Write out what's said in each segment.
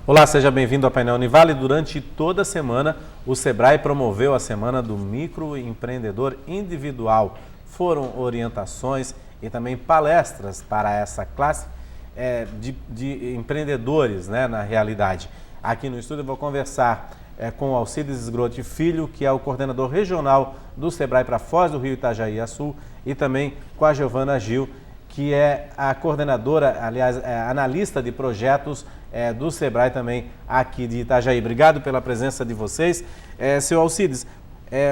Olá, seja bem-vindo ao Painel Univale. Durante toda a semana, o Sebrae promoveu a Semana do Microempreendedor Individual. Foram orientações e também palestras para essa classe de empreendedores, né, na realidade. Aqui no estúdio eu vou conversar com o Alcides Sgrotti Filho, que é o coordenador regional do Sebrae para Foz do Rio, Itajaí Açu, e também com a Giovana Gil, que é a coordenadora, aliás, analista de projetos do Sebrae também aqui de Itajaí. Obrigado pela presença de vocês. Seu Alcides,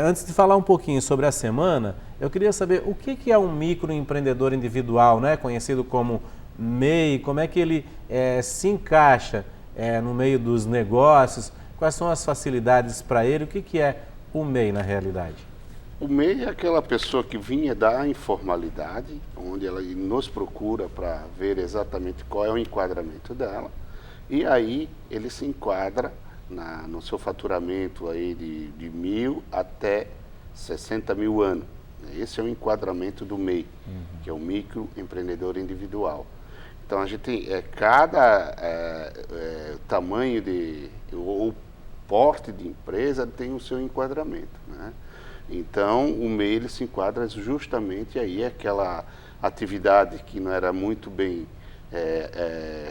antes de falar um pouquinho sobre a semana, eu queria saber o que é um microempreendedor individual, né, conhecido como MEI, como é que ele se encaixa no meio dos negócios, quais são as facilidades para ele, o que é o MEI na realidade? O MEI é aquela pessoa que vinha da informalidade, onde ela nos procura para ver exatamente qual é o enquadramento dela, e aí ele se enquadra no seu faturamento aí de 1.000 até 60 mil anos. Esse é o enquadramento do MEI, que é o microempreendedor individual. Então a gente tem cada tamanho ou porte de empresa tem o seu enquadramento, né? Então, o MEI ele se enquadra justamente aí, aquela atividade que não era muito bem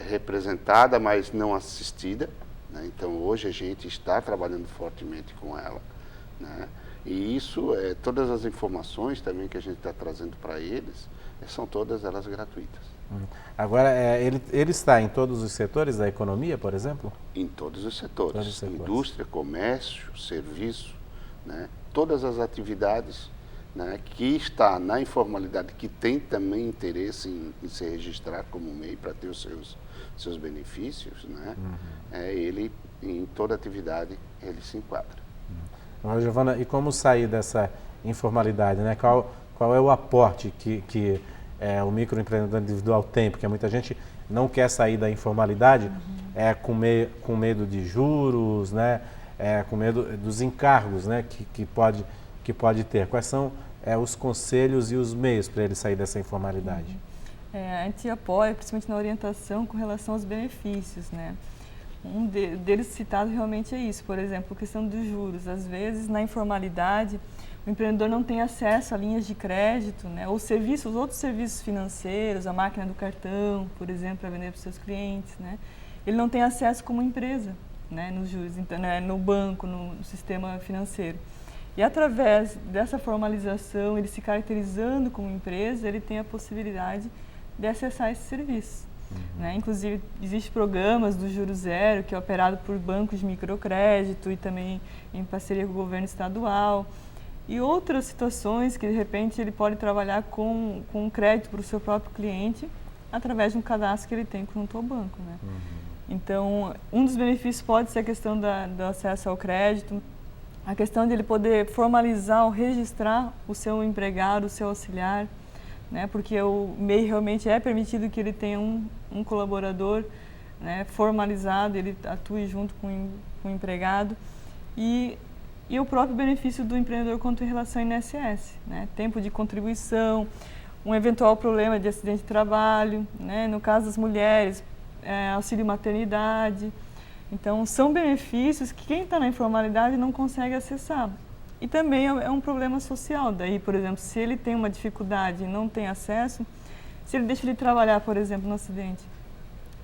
representada, mas não assistida, né? Então, hoje a gente está trabalhando fortemente com ela, né? E isso, todas as informações também que a gente está trazendo para eles, são todas elas gratuitas. Agora, ele está em todos os setores da economia, por exemplo? Em todos os setores. Indústria, comércio, serviço, né? Todas as atividades, né, que está na informalidade, que tem também interesse em se registrar como MEI para ter os seus benefícios, né? Ele, em toda atividade, ele se enquadra. Giovana, e como sair dessa informalidade, né? Qual é o aporte que o microempreendedor individual tem? Porque muita gente não quer sair da informalidade com medo de juros, né? Com medo dos encargos, né, que pode ter. Quais são os conselhos e os meios para ele sair dessa informalidade? A gente apoia, principalmente na orientação, com relação aos benefícios, né? Um deles citado realmente é isso, por exemplo, a questão dos juros. Às vezes, na informalidade, o empreendedor não tem acesso a linhas de crédito, né, ou outros serviços financeiros, a máquina do cartão, por exemplo, para vender para os seus clientes, né? Ele não tem acesso como empresa, né, nos juros, então, né, no banco, no sistema financeiro. E através dessa formalização, ele se caracterizando como empresa, ele tem a possibilidade de acessar esses serviços. Né? Inclusive, existem programas do Juro Zero, que é operado por bancos de microcrédito e também em parceria com o governo estadual. E outras situações que, de repente, ele pode trabalhar com crédito para o seu próprio cliente, através de um cadastro que ele tem junto ao banco, né? Então, um dos benefícios pode ser a questão do acesso ao crédito, a questão de ele poder formalizar ou registrar o seu empregado, o seu auxiliar, né? Porque o MEI realmente é permitido que ele tenha um colaborador, né, formalizado, ele atue junto com o empregado. E o próprio benefício do empreendedor quanto em relação ao INSS, né? Tempo de contribuição, um eventual problema de acidente de trabalho, né? No caso das mulheres, auxílio maternidade. Então, são benefícios que quem está na informalidade não consegue acessar. E também é um problema social. Daí, por exemplo, se ele tem uma dificuldade e não tem acesso, se ele deixa de trabalhar, por exemplo, no acidente,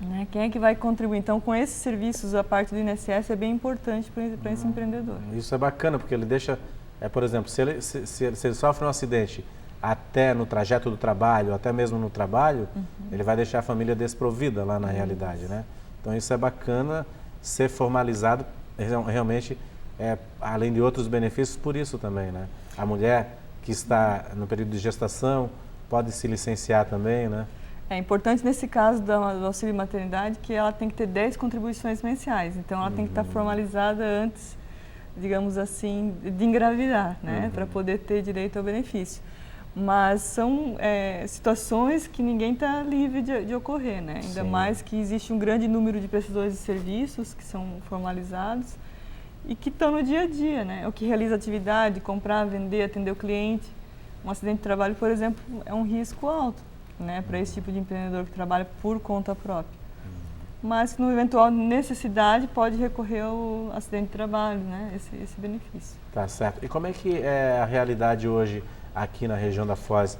né, quem é que vai contribuir? Então, com esses serviços, a parte do INSS é bem importante para esse empreendedor. Isso é bacana, porque ele deixa, por exemplo, se ele sofre um acidente até no trajeto do trabalho, até mesmo no trabalho, ele vai deixar a família desprovida lá na realidade, né? Então isso é bacana ser formalizado, realmente, além de outros benefícios, por isso também, né? A mulher que está no período de gestação pode se licenciar também, né? É importante nesse caso do auxílio maternidade que ela tem que ter 10 contribuições mensais, então ela tem que estar formalizada antes, digamos assim, de engravidar, né? Para poder ter direito ao benefício. Mas são situações que ninguém está livre de ocorrer, né? Ainda mais que existe um grande número de prestadores de serviços que são formalizados e que estão no dia a dia, né? O que realiza atividade, comprar, vender, atender o cliente. Um acidente de trabalho, por exemplo, é um risco alto, né? Para esse tipo de empreendedor que trabalha por conta própria. mas no eventual necessidade pode recorrer ao acidente de trabalho, né? Esse benefício. Tá certo. E como é que é a realidade hoje aqui na região da Foz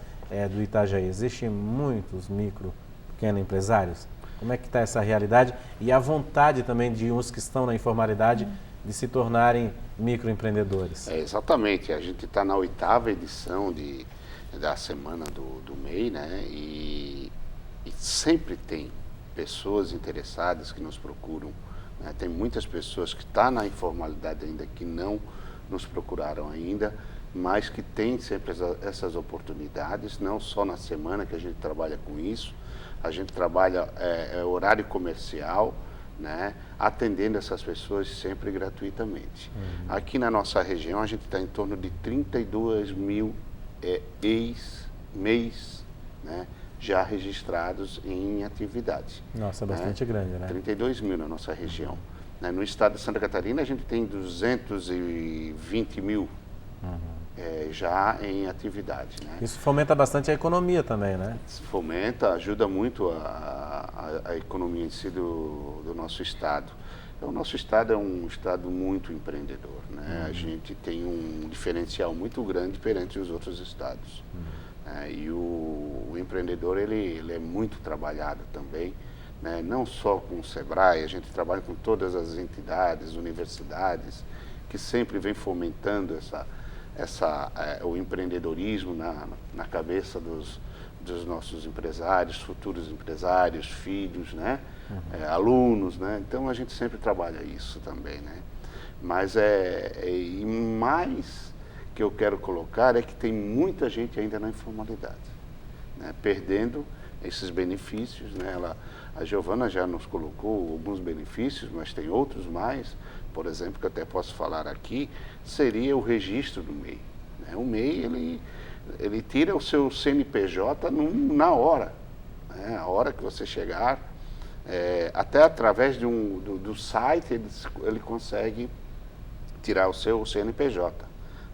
do Itajaí? Existem muitos micro, pequenos empresários? Como é que está essa realidade e a vontade também de uns que estão na informalidade de se tornarem microempreendedores? Exatamente. A gente está na 8ª edição da Semana do MEI, né? E sempre tem pessoas interessadas que nos procuram, né? Tem muitas pessoas que estão na informalidade ainda, que não nos procuraram ainda, mas que tem sempre essas oportunidades, não só na semana que a gente trabalha com isso, a gente trabalha horário comercial, né, atendendo essas pessoas sempre gratuitamente. Aqui na nossa região a gente está em torno de 32 mil MEIs, né, já registrados em atividade. Nossa, bastante grande, né? 32 mil na nossa região. No estado de Santa Catarina a gente tem 220 mil já em atividade, né? Isso fomenta bastante a economia também, né? Fomenta, ajuda muito a economia em si do nosso estado. O nosso estado é um estado muito empreendedor, né? A gente tem um diferencial muito grande perante os outros estados. E o empreendedor ele é muito trabalhado também, né? Não só com o SEBRAE, a gente trabalha com todas as entidades, universidades, que sempre vem fomentando o empreendedorismo na cabeça dos nossos empresários, futuros empresários, filhos, né? Alunos, né? Então a gente sempre trabalha isso também, né? Mas e mais que eu quero colocar é que tem muita gente ainda na informalidade, né? Perdendo esses benefícios, né? A Giovana já nos colocou alguns benefícios, mas tem outros mais. Por exemplo, que eu até posso falar aqui, seria o registro do MEI. Né? O MEI, ele tira o seu CNPJ na hora. Né? A hora que você chegar, até através do site, ele consegue tirar o seu CNPJ.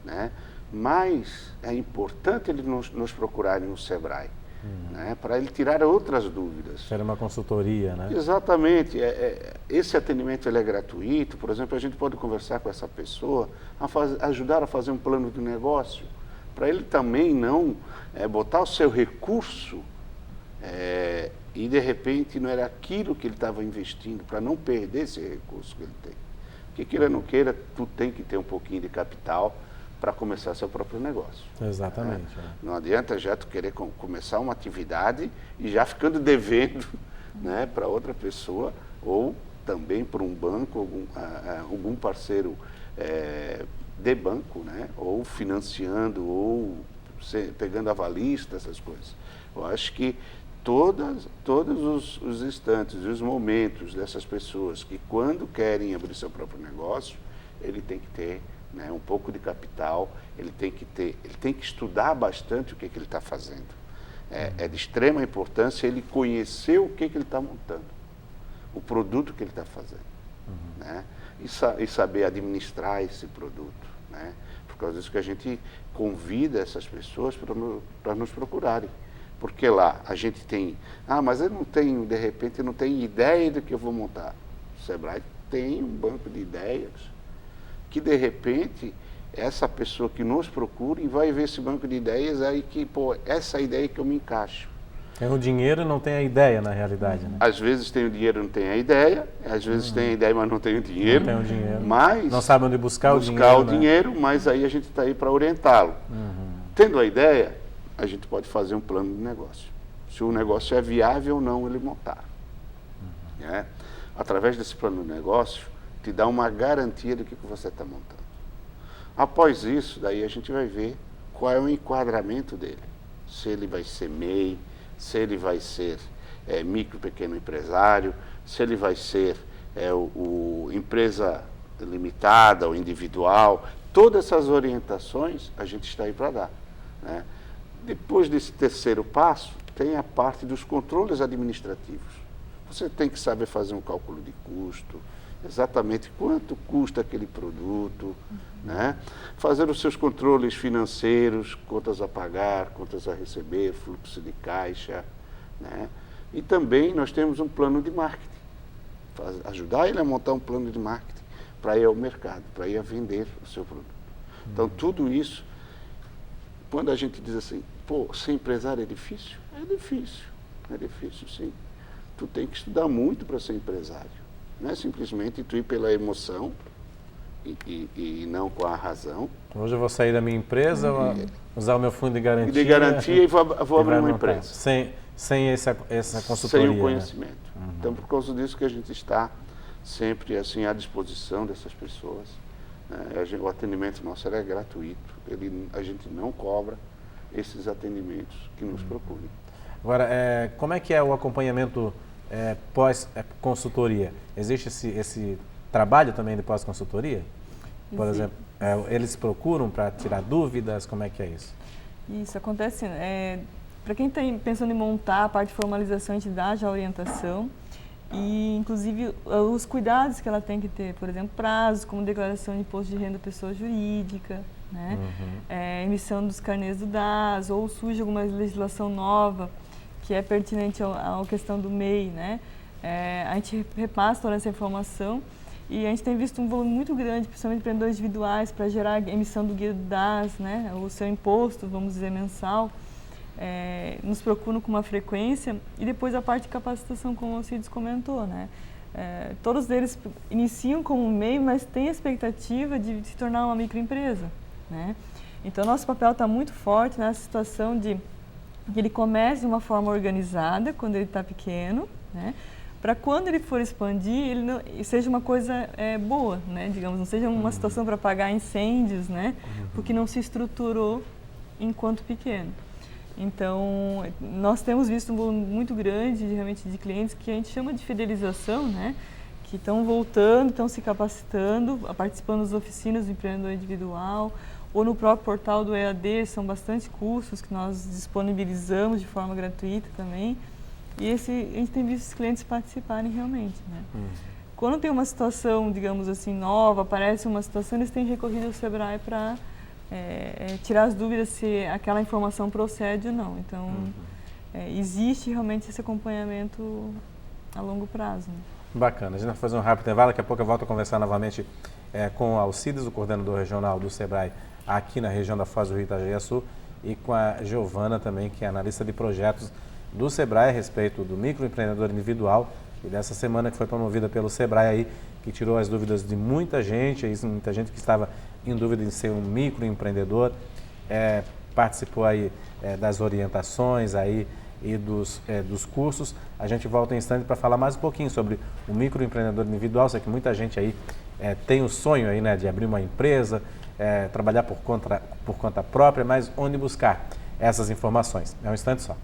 Né? Mas é importante ele nos procurarem no SEBRAE, né? Para ele tirar outras dúvidas. Ser uma consultoria, né? Exatamente. Esse atendimento ele é gratuito. Por exemplo, a gente pode conversar com essa pessoa, ajudar a fazer um plano de negócio, para ele também não botar o seu recurso e de repente não era aquilo que ele estava investindo, para não perder esse recurso que ele tem. Porque queira ou não queira, tu tem que ter um pouquinho de capital para começar seu próprio negócio. Exatamente. Não adianta já tu querer começar uma atividade e já ficando devendo, né, para outra pessoa ou também para um banco, algum parceiro de banco, né, ou financiando, ou pegando avalista, essas coisas. Eu acho que todos os instantes e os momentos dessas pessoas que quando querem abrir seu próprio negócio, ele tem que ter, né, um pouco de capital, ele tem que estudar bastante o que ele está fazendo. É de extrema importância ele conhecer o que ele está montando, o produto que ele está fazendo, né, e saber administrar esse produto, né, por causa disso que a gente convida essas pessoas para nos procurarem, porque lá a gente tem, mas eu não tenho, de repente, eu não tenho ideia do que eu vou montar. O SEBRAE tem um banco de ideias, que de repente essa pessoa que nos procura e vai ver esse banco de ideias aí que, essa ideia que eu me encaixo. Tem o dinheiro e não tem a ideia na realidade, né? Às vezes tem o dinheiro e não tem a ideia, às vezes tem a ideia, mas não tem o dinheiro. Não tem o dinheiro. Mas não sabe onde buscar o dinheiro. Buscar o dinheiro, mas aí a gente está aí para orientá-lo. Tendo a ideia, a gente pode fazer um plano de negócio. Se o negócio é viável ou não ele montar. Né? Através desse plano de negócio, te dá uma garantia do que você está montando. Após isso, daí a gente vai ver qual é o enquadramento dele. Se ele vai ser MEI, se ele vai ser micro, pequeno empresário, se ele vai ser o empresa limitada ou individual. Todas essas orientações a gente está aí para dar. Né? Depois desse terceiro passo, tem a parte dos controles administrativos. Você tem que saber fazer um cálculo de custo, exatamente quanto custa aquele produto, né? Fazer os seus controles financeiros, contas a pagar, contas a receber, fluxo de caixa, né? E também nós temos um plano de marketing, ajudar ele a montar um plano de marketing para ir ao mercado, para ir a vender o seu produto. Então, tudo isso, quando a gente diz assim, pô, ser empresário é difícil? É difícil sim. Tu tem que estudar muito para ser empresário. Não é simplesmente tu ir pela emoção e não com a razão. Hoje eu vou sair da minha empresa, usar o meu fundo de garantia. E vou abrir uma empresa. Sem essa consultoria. Sem o conhecimento. Né? Então, por causa disso que a gente está sempre assim à disposição dessas pessoas. O atendimento nosso é gratuito. A gente não cobra esses atendimentos que nos procurem. Agora, como é que é o acompanhamento pós-consultoria? Existe esse trabalho também de pós-consultoria? Por exemplo, eles procuram para tirar dúvidas? Como é que é isso? Isso acontece. Para quem está pensando em montar a parte de formalização, a gente dá já a orientação e, inclusive, os cuidados que ela tem que ter. Por exemplo, prazos, como declaração de imposto de renda pessoa jurídica, né? Emissão dos carnês do DAS, ou surge alguma legislação nova que é pertinente à questão do MEI, né? A gente repassa toda essa informação e a gente tem visto um volume muito grande, principalmente de empreendedores individuais, para gerar a emissão do guia do DAS, né? O seu imposto, vamos dizer, mensal. Nos procuram com uma frequência e depois a parte de capacitação, como o Alcides comentou, né? Todos eles iniciam como MEI, mas têm a expectativa de se tornar uma microempresa, né? Então, nosso papel está muito forte nessa situação de que ele comece de uma forma organizada, quando ele está pequeno, né? Para quando ele for expandir, ele não, seja uma coisa boa, né? Digamos, não seja uma situação para apagar incêndios, né? Porque não se estruturou enquanto pequeno. Então, nós temos visto um volume muito grande realmente de clientes que a gente chama de fidelização, né? Que estão voltando, estão se capacitando, participando das oficinas do empreendedor individual, ou no próprio portal do EAD, são bastante cursos que nós disponibilizamos de forma gratuita também. E a gente tem visto os clientes participarem realmente, né? Quando tem uma situação, digamos assim, nova, aparece uma situação, eles têm recorrido ao Sebrae para tirar as dúvidas se aquela informação procede ou não. Então, existe realmente esse acompanhamento a longo prazo, né? Bacana. A gente vai fazer um rápido intervalo, daqui a pouco eu volto a conversar novamente com o Alcides, o coordenador regional do Sebrae aqui na região da Foz do Rio Itajaí-Açu, e com a Giovana também, que é analista de projetos do Sebrae a respeito do microempreendedor individual, e dessa semana que foi promovida pelo Sebrae aí, que tirou as dúvidas de muita gente que estava em dúvida em ser um microempreendedor, participou aí das orientações aí e dos cursos. A gente volta em instante para falar mais um pouquinho sobre o microempreendedor individual. Sei que muita gente aí tem o sonho aí, né, de abrir uma empresa, trabalhar por conta própria, mas onde buscar essas informações? É um instante só.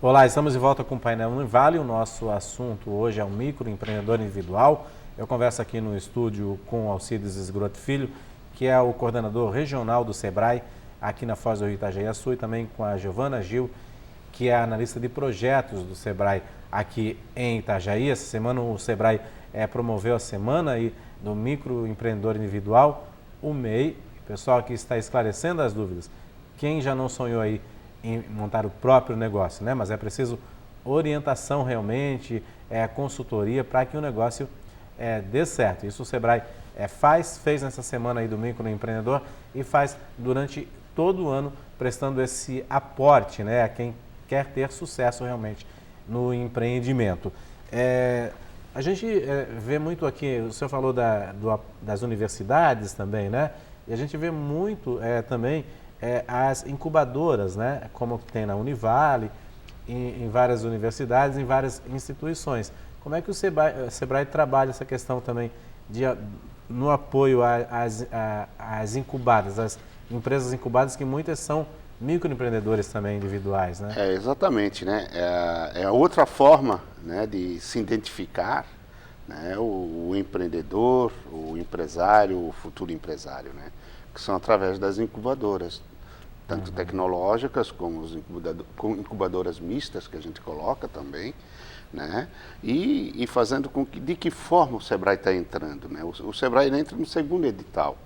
Olá, estamos de volta com o Painel Univale. O nosso assunto hoje é o microempreendedor individual. Eu converso aqui no estúdio com o Alcides Esgroto Filho, que é o coordenador regional do Sebrae aqui na Foz do Rio Itajaí-Açu, e também com a Giovana Gil, que é a analista de projetos do Sebrae aqui em Itajaí. Essa semana o Sebrae promoveu a semana aí do microempreendedor individual, o MEI. O pessoal aqui está esclarecendo as dúvidas. Quem já não sonhou aí em montar o próprio negócio, né? Mas é preciso orientação realmente, consultoria para que o negócio dê certo. Isso o Sebrae fez nessa semana aí do microempreendedor e faz durante todo o ano, prestando esse aporte, né, a quem quer ter sucesso realmente no empreendimento. A gente vê muito aqui, o senhor falou das universidades também, né? E a gente vê muito também as incubadoras, né? Como tem na Univale, em várias universidades, em várias instituições. Como é que o Sebrae trabalha essa questão também no apoio às incubadas, às empresas incubadas, que muitas são microempreendedores também individuais, né? Exatamente, né? É outra forma, né, de se identificar, né, o empreendedor, o empresário, o futuro empresário, né? Que são através das incubadoras, tanto tecnológicas como incubadoras mistas que a gente coloca também, né? E fazendo com que, de que forma o Sebrae está entrando, né? O Sebrae entra no segundo edital,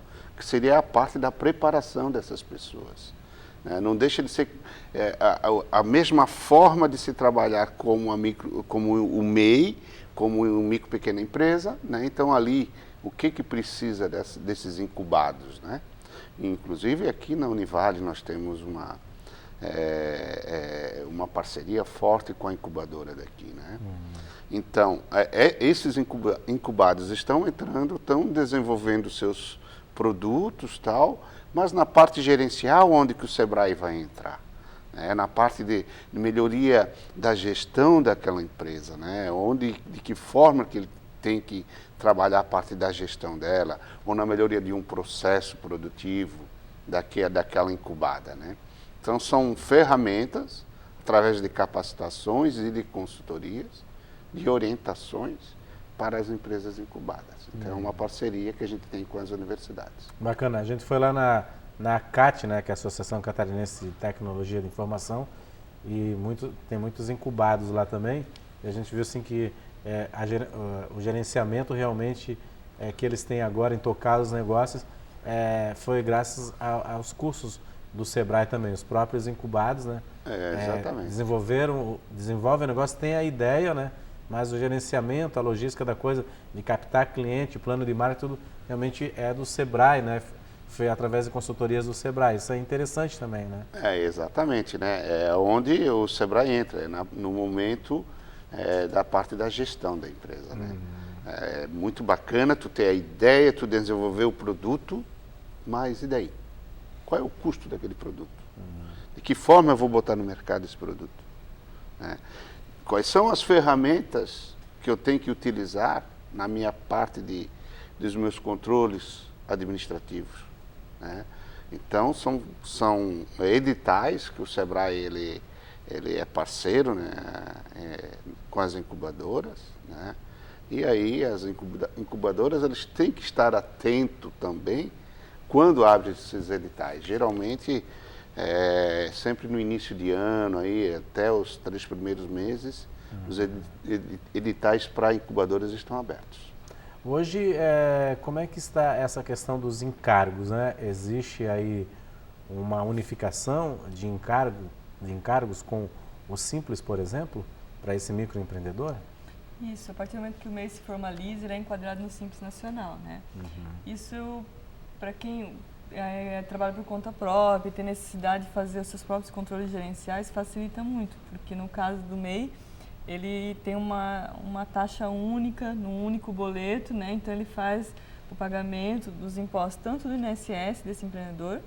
que seria a parte da preparação dessas pessoas. Não deixa de ser a mesma forma de se trabalhar como o MEI, como o micro pequena empresa, né? Então ali o que precisa desses incubados, né? Inclusive aqui na Univale nós temos uma parceria forte com a incubadora daqui, né? Então esses incubados estão entrando, estão desenvolvendo seus produtos, tal, mas na parte gerencial, onde que o Sebrae vai entrar? Na parte de melhoria da gestão daquela empresa, né? De que forma que ele tem que trabalhar a parte da gestão dela, ou na melhoria de um processo produtivo daquela incubada, né? Então, são ferramentas, através de capacitações e de consultorias, de orientações para as empresas incubadas. Então, é uma parceria que a gente tem com as universidades. Bacana. A gente foi lá na CAT, né, que é a Associação Catarinense de Tecnologia de Informação, e tem muitos incubados lá também. E a gente viu assim que o gerenciamento realmente que eles têm agora em tocar os negócios foi graças aos cursos do Sebrae também, os próprios incubados, né? Exatamente. Desenvolvem o negócio, tem a ideia, né? Mas o gerenciamento, a logística da coisa, de captar cliente, o plano de marketing, tudo realmente é do Sebrae, né? Foi através de consultorias do Sebrae. Isso é interessante também, né? Exatamente, né? É onde o Sebrae entra, no momento da parte da gestão da empresa, né? É muito bacana tu ter a ideia, tu desenvolver o produto, mas e daí? Qual é o custo daquele produto? De que forma eu vou botar no mercado esse produto? Quais são as ferramentas que eu tenho que utilizar na minha parte dos meus controles administrativos? Então, são editais que o Sebrae ele é parceiro, né, com as incubadoras, né? E aí as incubadoras eles têm que estar atentos também quando abrem esses editais. Geralmente, sempre no início de ano, aí, até os 3 primeiros meses, os editais para incubadoras estão abertos. Hoje, como é que está essa questão dos encargos, né? Existe aí uma unificação de encargos com o Simples, por exemplo, para esse microempreendedor? Isso, a partir do momento que o MEI se formaliza, ele é enquadrado no Simples Nacional, né? Isso, para quem trabalha por conta própria e tem necessidade de fazer os seus próprios controles gerenciais, facilita muito, porque no caso do MEI, ele tem uma taxa única, num único boleto, né? Então ele faz o pagamento dos impostos, tanto do INSS desse empreendedor,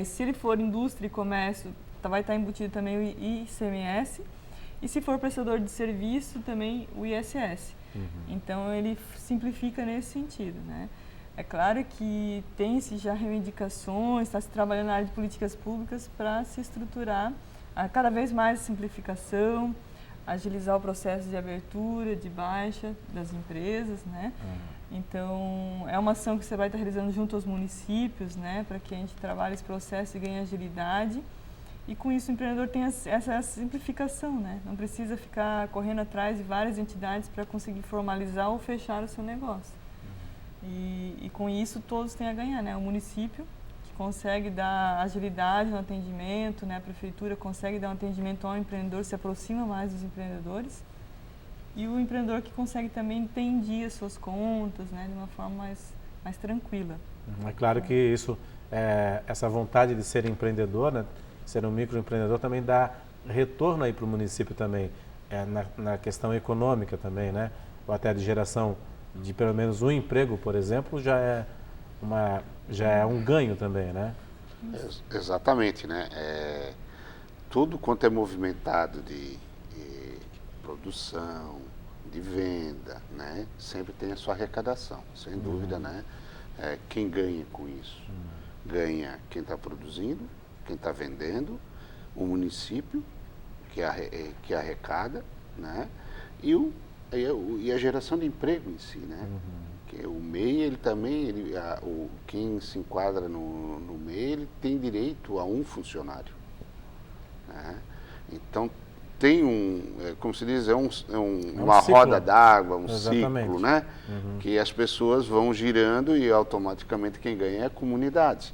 se ele for indústria e comércio, vai estar embutido também o ICMS, e se for prestador de serviço, também o ISS. Então ele simplifica nesse sentido, né? É claro que tem-se já reivindicações, está se trabalhando na área de políticas públicas para se estruturar cada vez mais a simplificação, agilizar o processo de abertura, de baixa das empresas, né? Então, é uma ação que você vai estar realizando junto aos municípios, né? Para que a gente trabalhe esse processo e ganhe agilidade. E com isso o empreendedor tem essa simplificação, né? Não precisa ficar correndo atrás de várias entidades para conseguir formalizar ou fechar o seu negócio. E com isso todos têm a ganhar, né? O município, que consegue dar agilidade no atendimento, né? A prefeitura consegue dar um atendimento ao empreendedor, se aproxima mais dos empreendedores. E o empreendedor que consegue também ter em dia suas contas, né? De uma forma mais tranquila. É claro que isso, essa vontade de ser empreendedor, né? Ser um microempreendedor também dá retorno aí para o município também, na questão econômica também, né? Ou até de geração de pelo menos um emprego, por exemplo, já é um ganho também, né? Exatamente, né? Tudo quanto é movimentado de produção, de venda, né? Sempre tem a sua arrecadação, sem dúvida, né? Quem ganha com isso? Ganha quem está produzindo, quem está vendendo, o município, que arrecada, né? E a geração de emprego em si, né? Que o MEI, ele também, quem se enquadra no MEI, ele tem direito a um funcionário, né? Então, tem como se diz, uma ciclo. roda d'água, um Exatamente. ciclo, né? Que as pessoas vão girando e automaticamente quem ganha é a comunidade.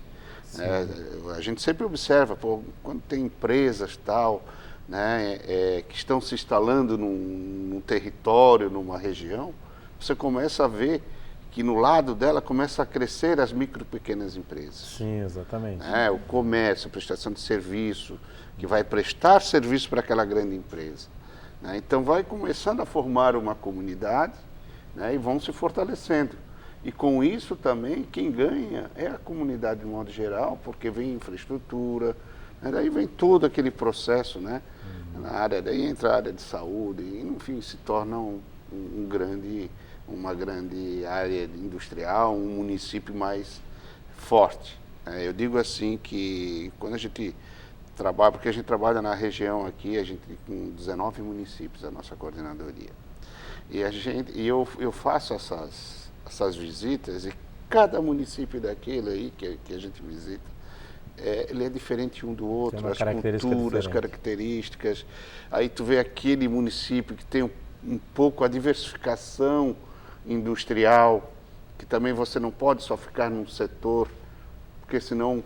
A gente sempre observa, quando tem empresas tal, né, que estão se instalando num território, numa região, você começa a ver que no lado dela começa a crescer as micro e pequenas empresas. Sim, exatamente. O comércio, a prestação de serviço, que vai prestar serviço para aquela grande empresa. Né? Então vai começando a formar uma comunidade, né, e vão se fortalecendo. E com isso também quem ganha é a comunidade de modo geral, porque vem infraestrutura, né, daí vem todo aquele processo, né, na área, daí entra a área de saúde, e no fim se torna uma grande área industrial, um município mais forte. Eu digo assim que quando a gente trabalha, porque a gente trabalha na região aqui, a gente tem com 19 municípios, a nossa coordenadoria. E eu faço essas visitas, e cada município daquele aí que a gente visita, ele é diferente um do outro, as culturas, características. Aí tu vê aquele município que tem um pouco a diversificação industrial, que também você não pode só ficar num setor, porque senão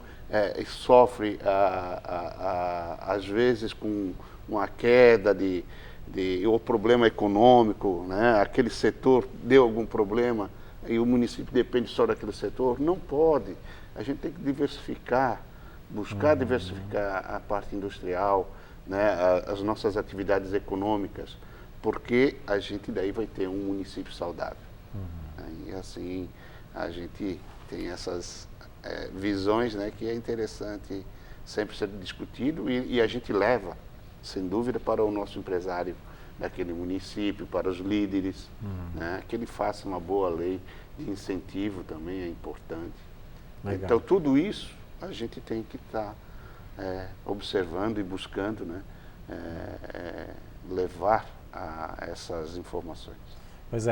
sofre, às vezes, com uma queda ou problema econômico, né? Aquele setor deu algum problema e o município depende só daquele setor. Não pode. A gente tem que diversificar, buscar diversificar a parte industrial, né? As nossas atividades econômicas, porque a gente daí vai ter um município saudável. E assim a gente tem essas visões, né, que é interessante sempre ser discutido, e a gente leva, sem dúvida, para o nosso empresário daquele município, para os líderes, né, que ele faça uma boa lei de incentivo também é importante. Legal. Então tudo isso a gente tem que estar observando e buscando, né, levar a essas informações. Pois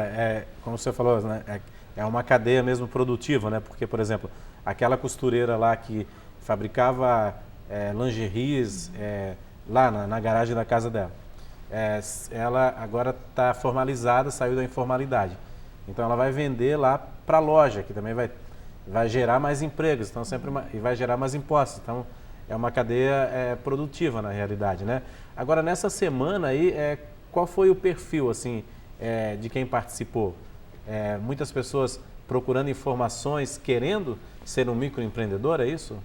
como você falou, né, é uma cadeia mesmo produtiva, né? Porque, por exemplo, aquela costureira lá que fabricava lingeries lá na garagem da casa dela, ela agora está formalizada, saiu da informalidade. Então ela vai vender lá para a loja, que também vai gerar mais empregos, então e vai gerar mais impostos. Então é uma cadeia produtiva na realidade, né? Agora, nessa semana aí, qual foi o perfil assim de quem participou? Muitas pessoas procurando informações, querendo ser um microempreendedor, é isso?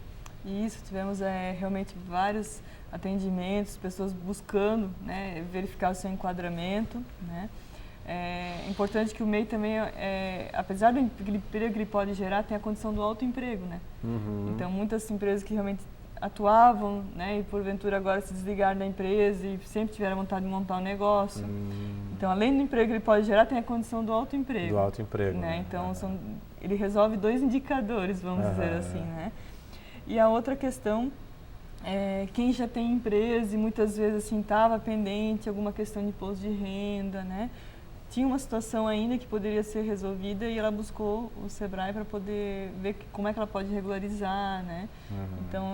Isso, tivemos realmente vários atendimentos, pessoas buscando, né, verificar o seu enquadramento, né. É importante que o MEI também, apesar do emprego que ele pode gerar, tem a condição do autoemprego, né. Então, muitas empresas que realmente atuavam, né, e porventura agora se desligaram da empresa e sempre tiveram vontade de montar um negócio. Então, além do emprego que ele pode gerar, tem a condição do autoemprego. Do autoemprego. Né? Então, ele resolve 2 indicadores, vamos dizer assim, né? E a outra questão quem já tem empresa e muitas vezes assim estava pendente alguma questão de imposto de renda, né? Tinha uma situação ainda que poderia ser resolvida e ela buscou o Sebrae para poder ver como é que ela pode regularizar, né? Então,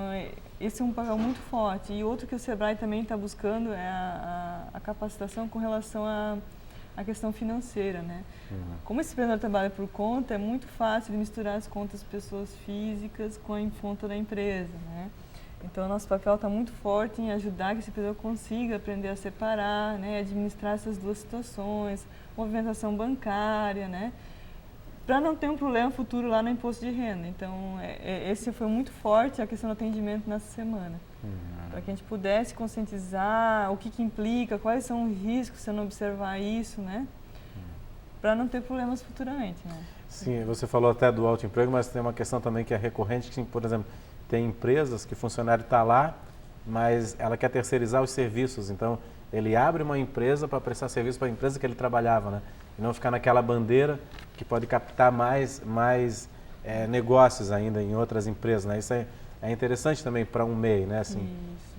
esse é um papel muito forte. E outro que o Sebrae também está buscando é a capacitação com relação à questão financeira, né? Como esse empreendedor trabalha por conta, é muito fácil de misturar as contas de pessoas físicas com a conta da empresa, né? Então, nosso papel está muito forte em ajudar que esse empreendedor consiga aprender a separar, né, administrar essas duas situações, movimentação bancária, né, para não ter um problema futuro lá no imposto de renda. Então, esse foi muito forte a questão do atendimento nessa semana, para que a gente pudesse conscientizar o que implica, quais são os riscos se não observar isso, né, para não ter problemas futuramente, né. Sim, você falou até do autoemprego, mas tem uma questão também que é recorrente, que, por exemplo, tem empresas que o funcionário está lá, mas ela quer terceirizar os serviços. Então, ele abre uma empresa para prestar serviço para a empresa que ele trabalhava, né? E não ficar naquela bandeira que pode captar mais negócios ainda em outras empresas, né? Isso é interessante também para um MEI, né? Assim,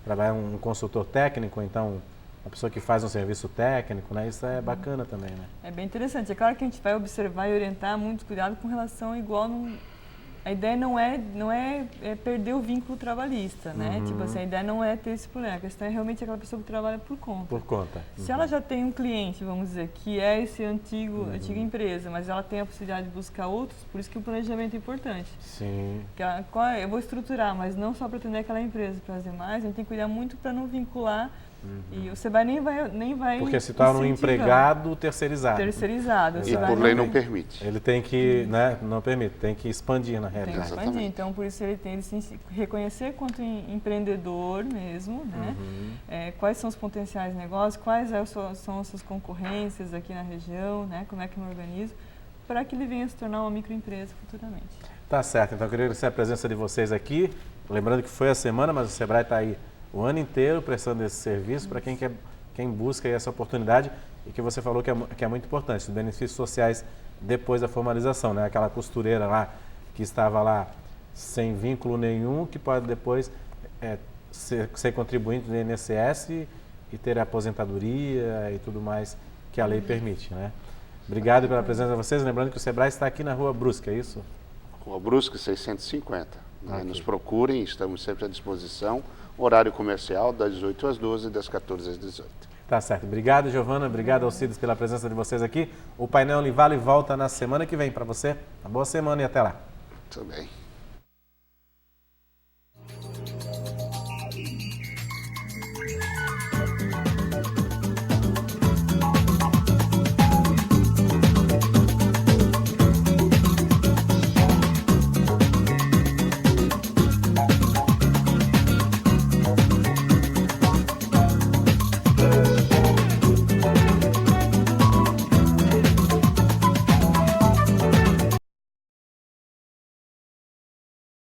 trabalhar um consultor técnico, então, uma pessoa que faz um serviço técnico, né? Isso é bacana também, né? É bem interessante. É claro que a gente vai observar e orientar muito cuidado com relação igual a ideia não é perder o vínculo trabalhista, né? Tipo assim, a ideia não é ter esse problema. A questão é realmente aquela pessoa que trabalha por conta. Por conta. Se ela já tem um cliente, vamos dizer, que é esse antiga empresa, mas ela tem a possibilidade de buscar outros, por isso que o planejamento é importante. Sim. Eu vou estruturar, mas não só para atender aquela empresa, para as demais, a gente tem que cuidar muito para não vincular. E o Sebrae nem vai Porque se torna um empregado terceirizado. Terceirizado. E por lei não permite. Ele tem que, né, não permite, tem que expandir na Tem que realidade. expandir. Então, por isso ele tem que se reconhecer quanto empreendedor mesmo, né? Quais são os potenciais negócios, quais são as suas concorrências aqui na região, né? Como é que eu me organizo, para que ele venha se tornar uma microempresa futuramente. Tá certo, então eu queria agradecer a presença de vocês aqui. Lembrando que foi a semana, mas o Sebrae está aí o ano inteiro prestando esse serviço para quem busca aí essa oportunidade e que você falou que é muito importante, os benefícios sociais depois da formalização, né? Aquela costureira lá que estava lá sem vínculo nenhum, que pode depois ser contribuinte do INSS e ter a aposentadoria e tudo mais que a lei permite, né? Obrigado pela presença de vocês. Lembrando que o Sebrae está aqui na Rua Brusque, é isso? Rua Brusque 650. Okay. Nos procurem, estamos sempre à disposição. Horário comercial das 18 às 12 e das 14 às 18. Tá certo. Obrigado, Giovana. Obrigado, Alcides, pela presença de vocês aqui. O painel Univale volta na semana que vem para você. Uma boa semana e até lá. Tudo bem.